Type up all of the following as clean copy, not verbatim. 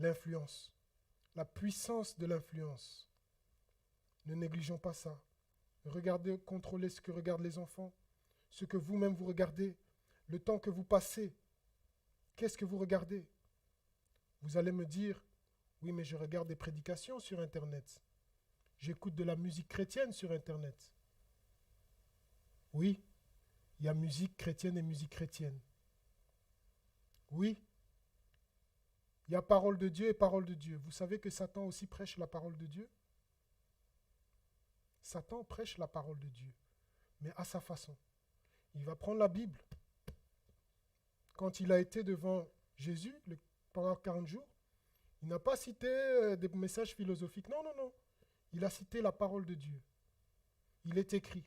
l'influence, la puissance de l'influence. Ne négligeons pas ça. Regardez, contrôlez ce que regardent les enfants, ce que vous-même vous regardez, le temps que vous passez. Qu'est-ce que vous regardez? Vous allez me dire, oui, mais je regarde des prédications sur Internet. J'écoute de la musique chrétienne sur Internet. Oui, il y a musique chrétienne et musique chrétienne. Oui, il y a parole de Dieu et parole de Dieu. Vous savez que Satan aussi prêche la parole de Dieu? Satan prêche la parole de Dieu, mais à sa façon. Il va prendre la Bible. Quand il a été devant Jésus pendant 40 jours, il n'a pas cité des messages philosophiques. Non, non, non. Il a cité la parole de Dieu. Il est écrit.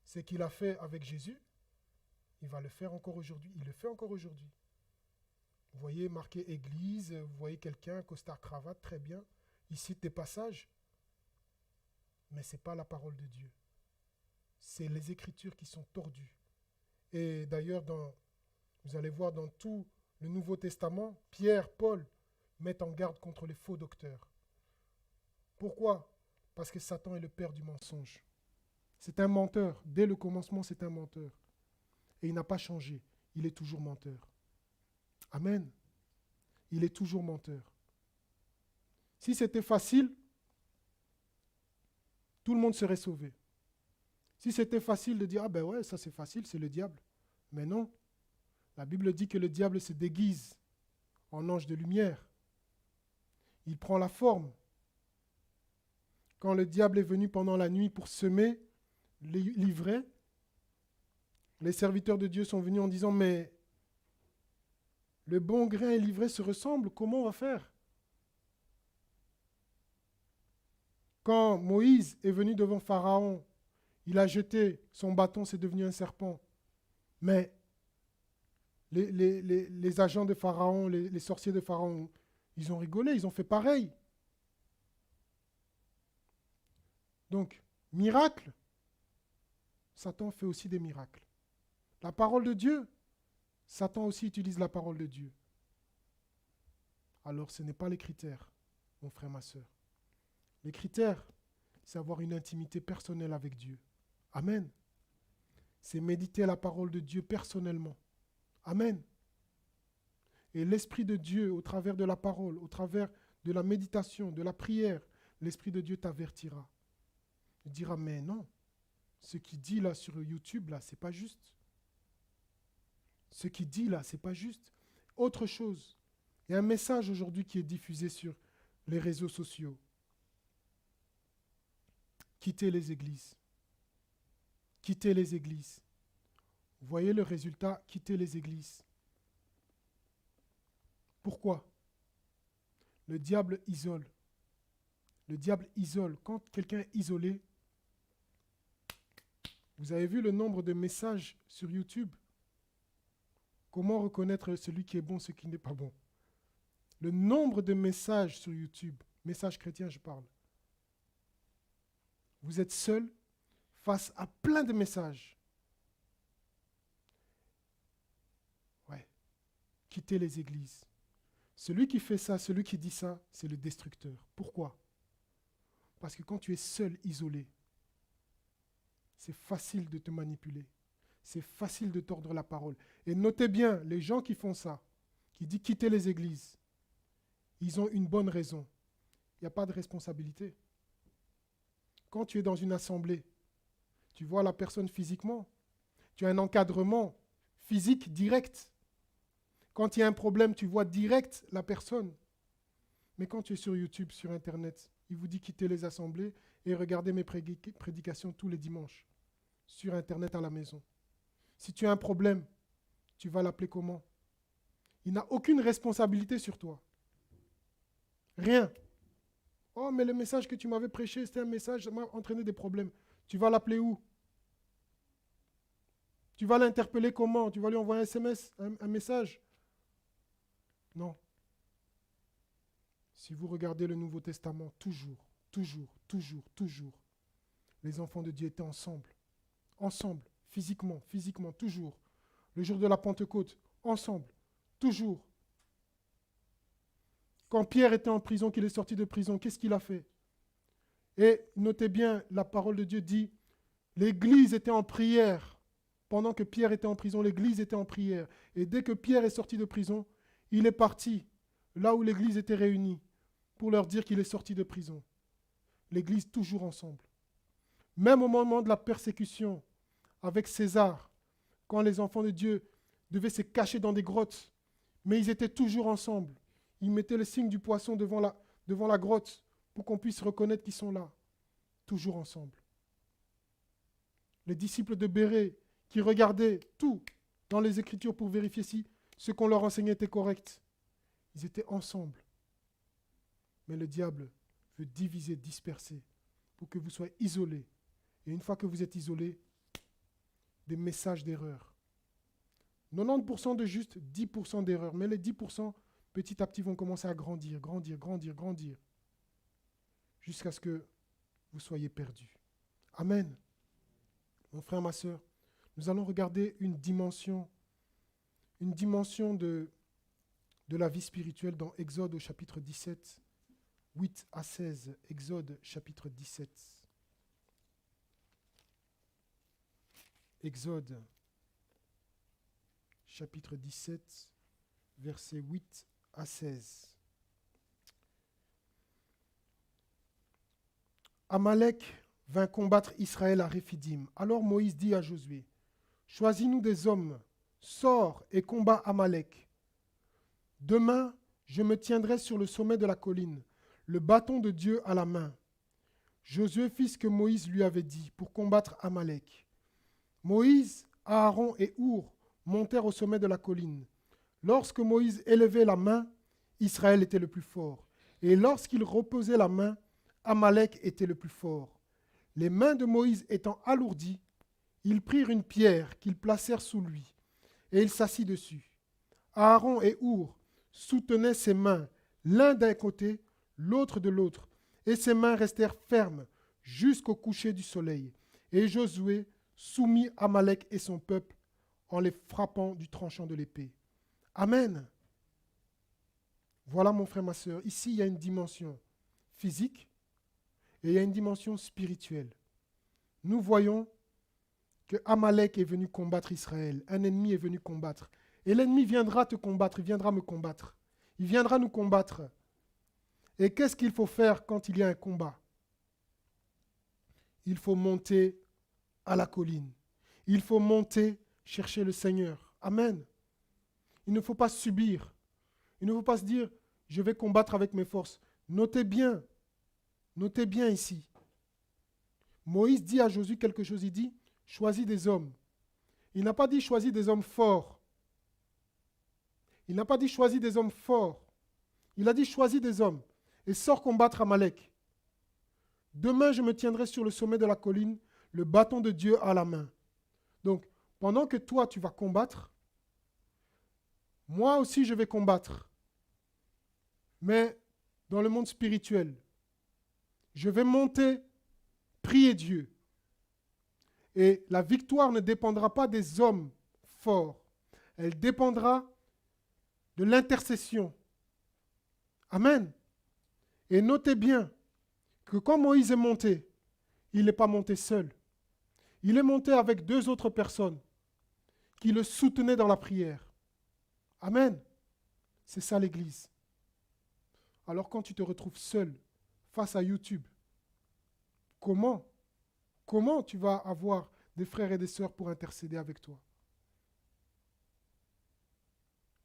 Ce qu'il a fait avec Jésus, il va le faire encore aujourd'hui. Il le fait encore aujourd'hui. Vous voyez marqué église, vous voyez quelqu'un, costard, cravate, très bien. Il cite des passages. Mais ce n'est pas la parole de Dieu. C'est les Écritures qui sont tordues. Et d'ailleurs, vous allez voir dans tout le Nouveau Testament, Pierre, Paul mettent en garde contre les faux docteurs. Pourquoi? Parce que Satan est le père du mensonge. C'est un menteur. Dès le commencement, c'est un menteur. Et il n'a pas changé. Il est toujours menteur. Amen. Il est toujours menteur. Si c'était facile, tout le monde serait sauvé. Si c'était facile de dire, ah ben ouais, ça c'est facile, c'est le diable. Mais non. La Bible dit que le diable se déguise en ange de lumière. Il prend la forme. Quand le diable est venu pendant la nuit pour semer l'ivraie, les serviteurs de Dieu sont venus en disant, mais le bon grain et l'ivraie se ressemblent, comment on va faire? Quand Moïse est venu devant Pharaon, il a jeté son bâton, c'est devenu un serpent. Mais les agents de Pharaon, les sorciers de Pharaon, ils ont rigolé, ils ont fait pareil. Donc, miracle, Satan fait aussi des miracles. La parole de Dieu, Satan aussi utilise la parole de Dieu. Alors, ce n'est pas les critères, mon frère, ma soeur. Les critères, c'est avoir une intimité personnelle avec Dieu. Amen. C'est méditer la parole de Dieu personnellement. Amen. Et l'Esprit de Dieu, au travers de la parole, au travers de la méditation, de la prière, l'Esprit de Dieu t'avertira. Il dira, mais non, ce qu'il dit là sur YouTube, là, c'est pas juste. Ce qu'il dit là, c'est pas juste. Autre chose, il y a un message aujourd'hui qui est diffusé sur les réseaux sociaux. Quittez les églises. Quittez les églises. Vous voyez le résultat, quittez les églises. Pourquoi? Le diable isole. Le diable isole. Quand quelqu'un est isolé, vous avez vu le nombre de messages sur YouTube? Comment reconnaître celui qui est bon, celui qui n'est pas bon? Le nombre de messages sur YouTube, messages chrétiens je parle. Vous êtes seul face à plein de messages. Ouais. Quittez les églises. Celui qui fait ça, celui qui dit ça, c'est le destructeur. Pourquoi? Parce que quand tu es seul, isolé, c'est facile de te manipuler. C'est facile de tordre la parole. Et notez bien, les gens qui font ça, qui disent quitter les églises, ils ont une bonne raison. Il n'y a pas de responsabilité. Quand tu es dans une assemblée, tu vois la personne physiquement, tu as un encadrement physique direct. Quand il y a un problème, tu vois direct la personne. Mais quand tu es sur YouTube, sur Internet, il vous dit quitter les assemblées et regardez mes prédications tous les dimanches, sur Internet à la maison. Si tu as un problème, tu vas l'appeler comment? Il n'a aucune responsabilité sur toi. Rien. Oh, mais le message que tu m'avais prêché, c'était un message, ça m'a entraîné des problèmes. Tu vas l'appeler où? Tu vas l'interpeller comment? Tu vas lui envoyer un SMS, un message? Non. Si vous regardez le Nouveau Testament, toujours, les enfants de Dieu étaient ensemble. Ensemble, physiquement, toujours. Le jour de la Pentecôte, ensemble, toujours. Quand Pierre était en prison, qu'il est sorti de prison, qu'est-ce qu'il a fait? Et notez bien, la parole de Dieu dit, l'Église était en prière. Pendant que Pierre était en prison, l'Église était en prière. Et dès que Pierre est sorti de prison, il est parti là où l'Église était réunie pour leur dire qu'il est sorti de prison. L'Église toujours ensemble. Même au moment de la persécution avec César, quand les enfants de Dieu devaient se cacher dans des grottes, mais ils étaient toujours ensemble. Ils mettaient le signe du poisson devant la grotte pour qu'on puisse reconnaître qu'ils sont là, toujours ensemble. Les disciples de Bérée qui regardaient tout dans les Écritures pour vérifier si ce qu'on leur enseignait était correct. Ils étaient ensemble. Mais le diable veut diviser, disperser, pour que vous soyez isolés. Et une fois que vous êtes isolés, des messages d'erreur. 90% de juste, 10% d'erreur. Mais les 10%, petit à petit, vont commencer à grandir, jusqu'à ce que vous soyez perdus. Amen. Mon frère, ma soeur, nous allons regarder une dimension de la vie spirituelle dans Exode au chapitre 17, 8 à 16. Exode chapitre 17. Exode chapitre 17, versets 8 à 16. Amalek vint combattre Israël à Réphidim. Alors Moïse dit à Josué, « Choisis-nous des hommes, sors et combat Amalek. Demain, je me tiendrai sur le sommet de la colline, le bâton de Dieu à la main. » Josué fit ce que Moïse lui avait dit pour combattre Amalek. Moïse, Aaron et Our montèrent au sommet de la colline. Lorsque Moïse élevait la main, Israël était le plus fort. Et lorsqu'il reposait la main, Amalek était le plus fort. Les mains de Moïse étant alourdies, ils prirent une pierre qu'ils placèrent sous lui, et il s'assit dessus. Aaron et Our soutenaient ses mains, l'un d'un côté, l'autre de l'autre, et ses mains restèrent fermes jusqu'au coucher du soleil. Et Josué soumit Amalek et son peuple en les frappant du tranchant de l'épée. Amen. Voilà mon frère, ma soeur, ici il y a une dimension physique et il y a une dimension spirituelle. Nous voyons que Amalek est venu combattre Israël, un ennemi est venu combattre. Et l'ennemi viendra te combattre, il viendra me combattre. Il viendra nous combattre. Et qu'est-ce qu'il faut faire quand il y a un combat? Il faut monter à la colline. Il faut monter chercher le Seigneur. Amen. Il ne faut pas subir. Il ne faut pas se dire, je vais combattre avec mes forces. Notez bien ici. Moïse dit à Josué quelque chose, il dit, choisis des hommes. Il n'a pas dit choisis des hommes forts. Il n'a pas dit choisis des hommes forts. Il a dit choisis des hommes et sors combattre Amalek. Demain, je me tiendrai sur le sommet de la colline, le bâton de Dieu à la main. Donc, pendant que toi, tu vas combattre, moi aussi, je vais combattre. Mais dans le monde spirituel, je vais monter, prier Dieu. Et la victoire ne dépendra pas des hommes forts. Elle dépendra de l'intercession. Amen. Et notez bien que quand Moïse est monté, il n'est pas monté seul. Il est monté avec 2 autres personnes qui le soutenaient dans la prière. Amen. C'est ça l'Église. Alors quand tu te retrouves seul face à YouTube, comment tu vas avoir des frères et des sœurs pour intercéder avec toi?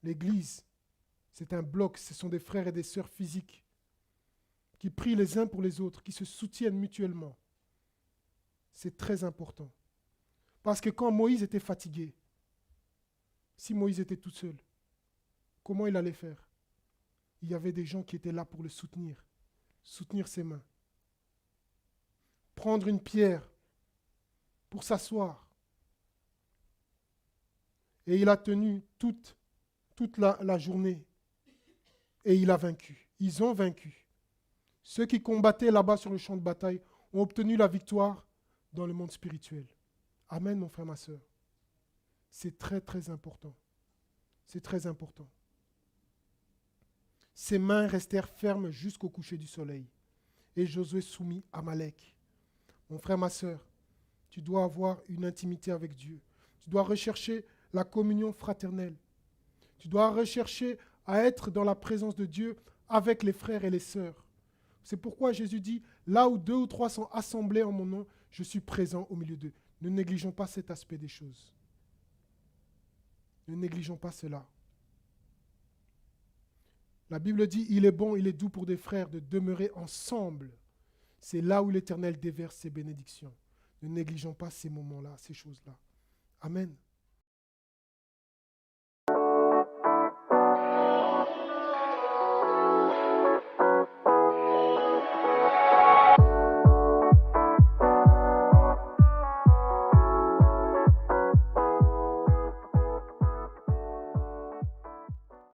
L'Église, c'est un bloc, ce sont des frères et des sœurs physiques qui prient les uns pour les autres, qui se soutiennent mutuellement. C'est très important. Parce que quand Moïse était fatigué, si Moïse était tout seul, comment il allait faire? Il y avait des gens qui étaient là pour le soutenir ses mains. Prendre une pierre pour s'asseoir. Et il a tenu toute la journée. Et il a vaincu. Ils ont vaincu. Ceux qui combattaient là-bas sur le champ de bataille ont obtenu la victoire dans le monde spirituel. Amen, mon frère, ma soeur. C'est très, très important. C'est très important. Ses mains restèrent fermes jusqu'au coucher du soleil. Et Josué soumit Amalek. Mon frère, ma sœur, tu dois avoir une intimité avec Dieu. Tu dois rechercher la communion fraternelle. Tu dois rechercher à être dans la présence de Dieu avec les frères et les sœurs. C'est pourquoi Jésus dit, là où 2 ou 3 sont assemblés en mon nom, je suis présent au milieu d'eux. Ne négligeons pas cet aspect des choses. Ne négligeons pas cela. La Bible dit, il est bon, il est doux pour des frères de demeurer ensemble. C'est là où l'Éternel déverse ses bénédictions. Ne négligeons pas ces moments-là, ces choses-là. Amen.